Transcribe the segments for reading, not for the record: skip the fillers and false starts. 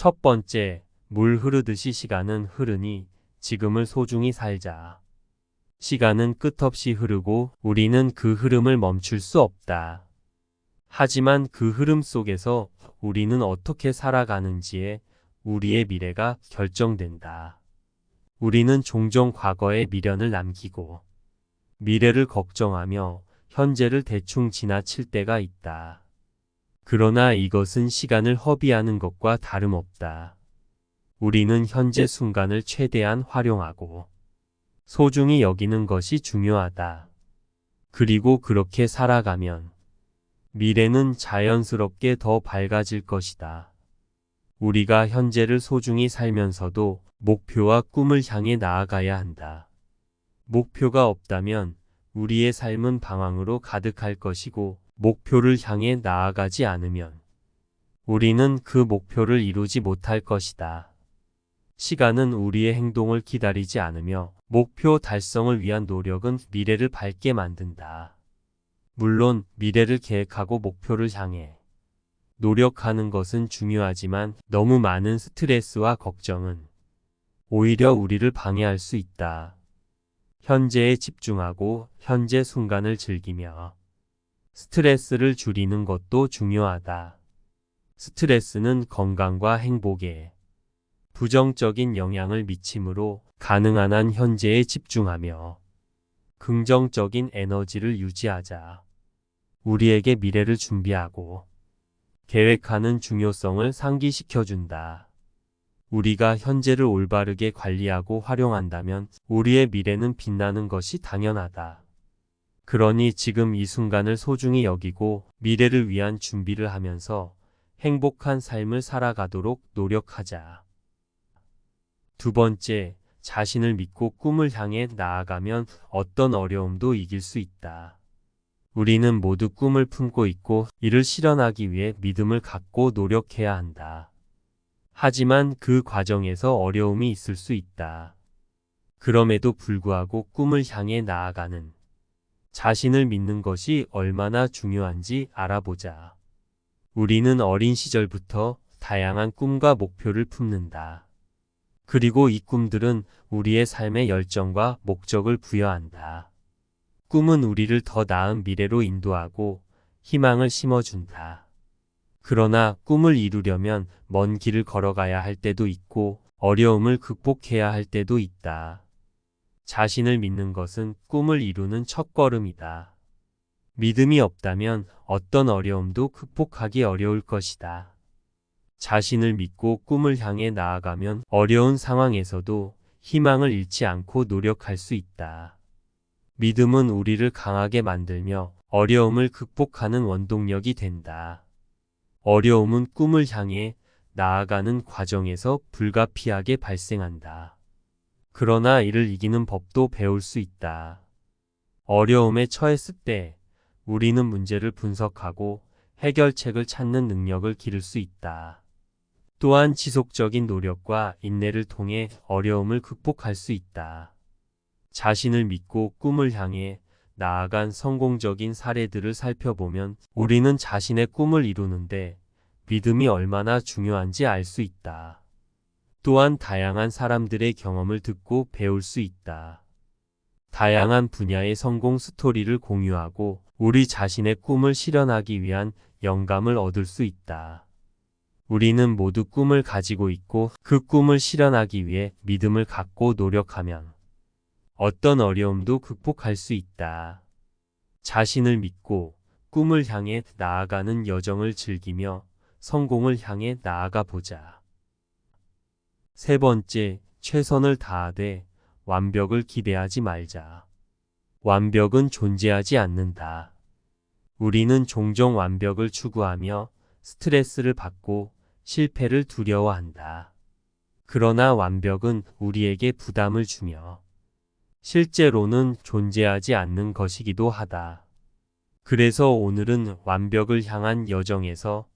첫 번째, 물 흐르듯이 시간은 흐르니 지금을 소중히 살자. 시간은 끝없이 흐르고 우리는 그 흐름을 멈출 수 없다. 하지만 그 흐름 속에서 우리는 어떻게 살아가는지에 우리의 미래가 결정된다. 우리는 종종 과거의 미련을 남기고 미래를 걱정하며 현재를 대충 지나칠 때가 있다. 그러나 이것은 시간을 허비하는 것과 다름없다. 우리는 현재 순간을 최대한 활용하고 소중히 여기는 것이 중요하다. 그리고 그렇게 살아가면 미래는 자연스럽게 더 밝아질 것이다. 우리가 현재를 소중히 살면서도 목표와 꿈을 향해 나아가야 한다. 목표가 없다면 우리의 삶은 방황으로 가득할 것이고, 목표를 향해 나아가지 않으면 우리는 그 목표를 이루지 못할 것이다. 시간은 우리의 행동을 기다리지 않으며 목표 달성을 위한 노력은 미래를 밝게 만든다. 물론 미래를 계획하고 목표를 향해 노력하는 것은 중요하지만 너무 많은 스트레스와 걱정은 오히려 우리를 방해할 수 있다. 현재에 집중하고 현재 순간을 즐기며 스트레스를 줄이는 것도 중요하다. 스트레스는 건강과 행복에 부정적인 영향을 미치므로 가능한 한 현재에 집중하며 긍정적인 에너지를 유지하자. 우리에게 미래를 준비하고 계획하는 중요성을 상기시켜준다. 우리가 현재를 올바르게 관리하고 활용한다면 우리의 미래는 빛나는 것이 당연하다. 그러니 지금 이 순간을 소중히 여기고 미래를 위한 준비를 하면서 행복한 삶을 살아가도록 노력하자. 두 번째, 자신을 믿고 꿈을 향해 나아가면 어떤 어려움도 이길 수 있다. 우리는 모두 꿈을 품고 있고 이를 실현하기 위해 믿음을 갖고 노력해야 한다. 하지만 그 과정에서 어려움이 있을 수 있다. 그럼에도 불구하고 꿈을 향해 나아가는 자신을 믿는 것이 얼마나 중요한지 알아보자. 우리는 어린 시절부터 다양한 꿈과 목표를 품는다. 그리고 이 꿈들은 우리의 삶의 열정과 목적을 부여한다. 꿈은 우리를 더 나은 미래로 인도하고 희망을 심어준다. 그러나 꿈을 이루려면 먼 길을 걸어가야 할 때도 있고 어려움을 극복해야 할 때도 있다. 자신을 믿는 것은 꿈을 이루는 첫걸음이다. 믿음이 없다면 어떤 어려움도 극복하기 어려울 것이다. 자신을 믿고 꿈을 향해 나아가면 어려운 상황에서도 희망을 잃지 않고 노력할 수 있다. 믿음은 우리를 강하게 만들며 어려움을 극복하는 원동력이 된다. 어려움은 꿈을 향해 나아가는 과정에서 불가피하게 발생한다. 그러나 이를 이기는 법도 배울 수 있다. 어려움에 처했을 때 우리는 문제를 분석하고 해결책을 찾는 능력을 기를 수 있다. 또한 지속적인 노력과 인내를 통해 어려움을 극복할 수 있다. 자신을 믿고 꿈을 향해 나아간 성공적인 사례들을 살펴보면 우리는 자신의 꿈을 이루는데 믿음이 얼마나 중요한지 알 수 있다. 또한 다양한 사람들의 경험을 듣고 배울 수 있다. 다양한 분야의 성공 스토리를 공유하고 우리 자신의 꿈을 실현하기 위한 영감을 얻을 수 있다. 우리는 모두 꿈을 가지고 있고 그 꿈을 실현하기 위해 믿음을 갖고 노력하면 어떤 어려움도 극복할 수 있다. 자신을 믿고 꿈을 향해 나아가는 여정을 즐기며 성공을 향해 나아가 보자. 세 번째, 최선을 다하되 완벽을 기대하지 말자. 완벽은 존재하지 않는다. 우리는 종종 완벽을 추구하며 스트레스를 받고 실패를 두려워한다. 그러나 완벽은 우리에게 부담을 주며 실제로는 존재하지 않는 것이기도 하다. 그래서 오늘은 완벽을 향한 여정에서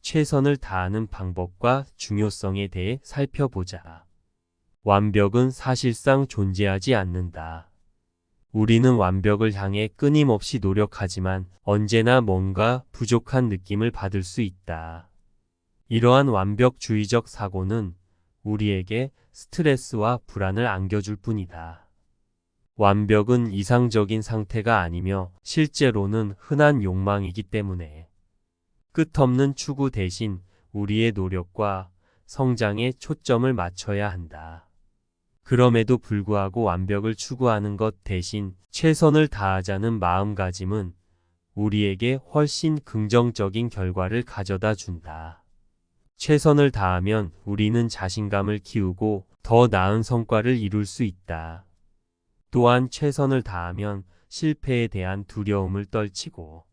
최선을 다하는 방법과 중요성에 대해 살펴보자. 완벽은 사실상 존재하지 않는다. 우리는 완벽을 향해 끊임없이 노력하지만 언제나 뭔가 부족한 느낌을 받을 수 있다. 이러한 완벽주의적 사고는 우리에게 스트레스와 불안을 안겨줄 뿐이다. 완벽은 이상적인 상태가 아니며 실제로는 흔한 욕망이기 때문에 끝없는 추구 대신 우리의 노력과 성장에 초점을 맞춰야 한다. 그럼에도 불구하고 완벽을 추구하는 것 대신 최선을 다하자는 마음가짐은 우리에게 훨씬 긍정적인 결과를 가져다 준다. 최선을 다하면 우리는 자신감을 키우고 더 나은 성과를 이룰 수 있다. 또한 최선을 다하면 실패에 대한 두려움을 떨치고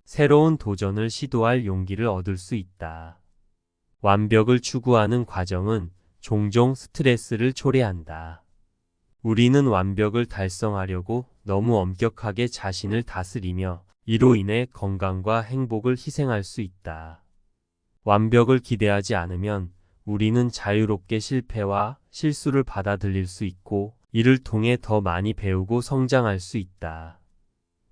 새로운 도전을 시도할 용기를 얻을 수 있다. 완벽을 추구하는 과정은 종종 스트레스를 초래한다. 우리는 완벽을 달성하려고 너무 엄격하게 자신을 다스리며 이로 인해 건강과 행복을 희생할 수 있다. 완벽을 기대하지 않으면 우리는 자유롭게 실패와 실수를 받아들일 수 있고 이를 통해 더 많이 배우고 성장할 수 있다.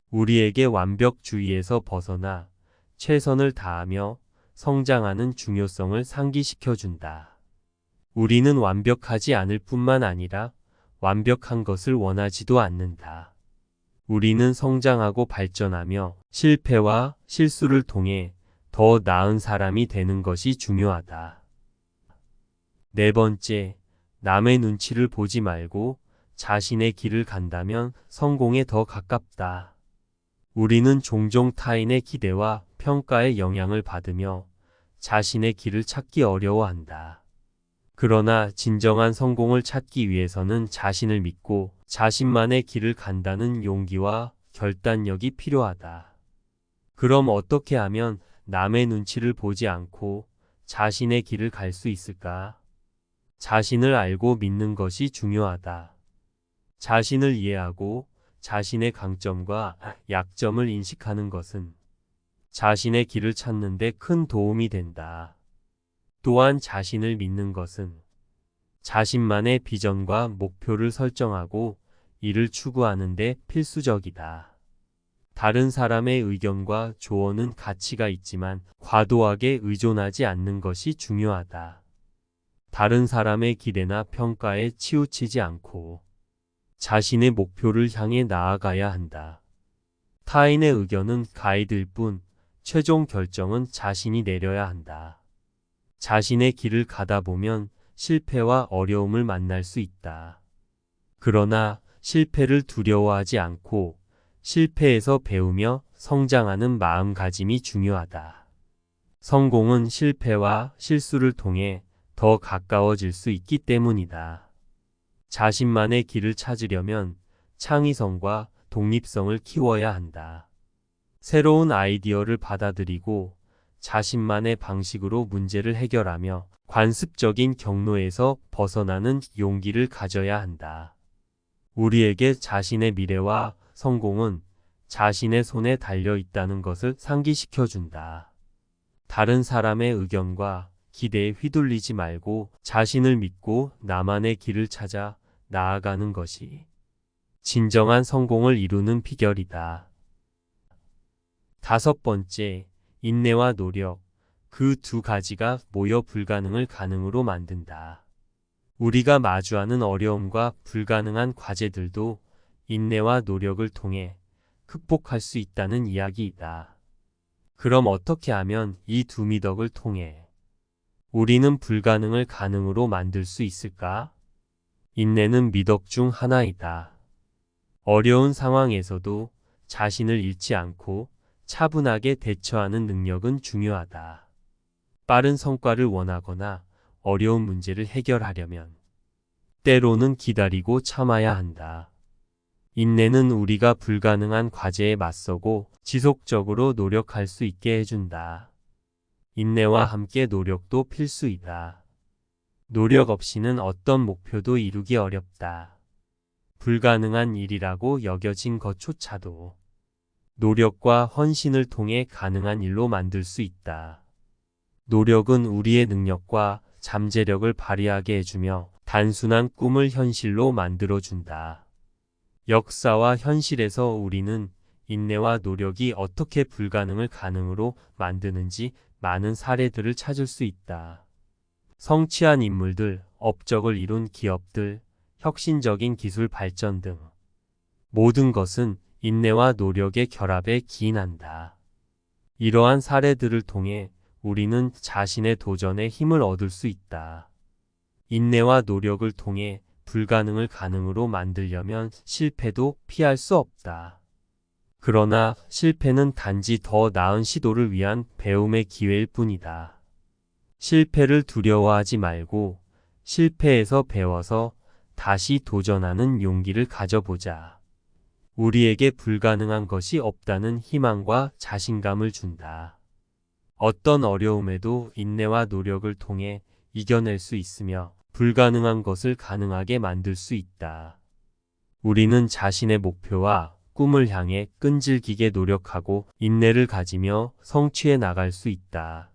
우리에게 완벽주의에서 벗어나 최선을 다하며 성장하는 중요성을 상기시켜준다. 우리는 완벽하지 않을 뿐만 아니라 완벽한 것을 원하지도 않는다. 우리는 성장하고 발전하며 실패와 실수를 통해 더 나은 사람이 되는 것이 중요하다. 네 번째, 남의 눈치를 보지 말고 자신의 길을 간다면 성공에 더 가깝다. 우리는 종종 타인의 기대와 평가에 영향을 받으며 자신의 길을 찾기 어려워한다. 그러나 진정한 성공을 찾기 위해서는 자신을 믿고 자신만의 길을 간다는 용기와 결단력이 필요하다. 그럼 어떻게 하면 남의 눈치를 보지 않고 자신의 길을 갈 수 있을까? 자신을 알고 믿는 것이 중요하다. 자신을 이해하고 자신의 강점과 약점을 인식하는 것은 자신의 길을 찾는 데 큰 도움이 된다. 또한 자신을 믿는 것은 자신만의 비전과 목표를 설정하고 이를 추구하는 데 필수적이다. 다른 사람의 의견과 조언은 가치가 있지만 과도하게 의존하지 않는 것이 중요하다. 다른 사람의 기대나 평가에 치우치지 않고 자신의 목표를 향해 나아가야 한다. 타인의 의견은 가이드일 뿐 최종 결정은 자신이 내려야 한다. 자신의 길을 가다 보면 실패와 어려움을 만날 수 있다. 그러나 실패를 두려워하지 않고 실패에서 배우며 성장하는 마음가짐이 중요하다. 성공은 실패와 실수를 통해 더 가까워질 수 있기 때문이다. 자신만의 길을 찾으려면 창의성과 독립성을 키워야 한다. 새로운 아이디어를 받아들이고 자신만의 방식으로 문제를 해결하며 관습적인 경로에서 벗어나는 용기를 가져야 한다. 우리에게 자신의 미래와 성공은 자신의 손에 달려 있다는 것을 상기시켜준다. 다른 사람의 의견과 기대에 휘둘리지 말고 자신을 믿고 나만의 길을 찾아 나아가는 것이 진정한 성공을 이루는 비결이다. 다섯 번째, 인내와 노력. 그 두 가지가 모여 불가능을 가능으로 만든다. 우리가 마주하는 어려움과 불가능한 과제들도 인내와 노력을 통해 극복할 수 있다는 이야기이다. 그럼 어떻게 하면 이 두 미덕을 통해 우리는 불가능을 가능으로 만들 수 있을까? 인내는 미덕 중 하나이다. 어려운 상황에서도 자신을 잃지 않고 차분하게 대처하는 능력은 중요하다. 빠른 성과를 원하거나 어려운 문제를 해결하려면 때로는 기다리고 참아야 한다. 인내는 우리가 불가능한 과제에 맞서고 지속적으로 노력할 수 있게 해준다. 인내와 함께 노력도 필수이다. 노력 없이는 어떤 목표도 이루기 어렵다. 불가능한 일이라고 여겨진 것조차도 노력과 헌신을 통해 가능한 일로 만들 수 있다. 노력은 우리의 능력과 잠재력을 발휘하게 해주며 단순한 꿈을 현실로 만들어준다. 역사와 현실에서 우리는 인내와 노력이 어떻게 불가능을 가능으로 만드는지 많은 사례들을 찾을 수 있다. 성취한 인물들, 업적을 이룬 기업들, 혁신적인 기술 발전 등 모든 것은 인내와 노력의 결합에 기인한다. 이러한 사례들을 통해 우리는 자신의 도전에 힘을 얻을 수 있다. 인내와 노력을 통해 불가능을 가능으로 만들려면 실패도 피할 수 없다. 그러나 실패는 단지 더 나은 시도를 위한 배움의 기회일 뿐이다. 실패를 두려워하지 말고 실패에서 배워서 다시 도전하는 용기를 가져보자. 우리에게 불가능한 것이 없다는 희망과 자신감을 준다. 어떤 어려움에도 인내와 노력을 통해 이겨낼 수 있으며 불가능한 것을 가능하게 만들 수 있다. 우리는 자신의 목표와 꿈을 향해 끈질기게 노력하고 인내를 가지며 성취해 나갈 수 있다.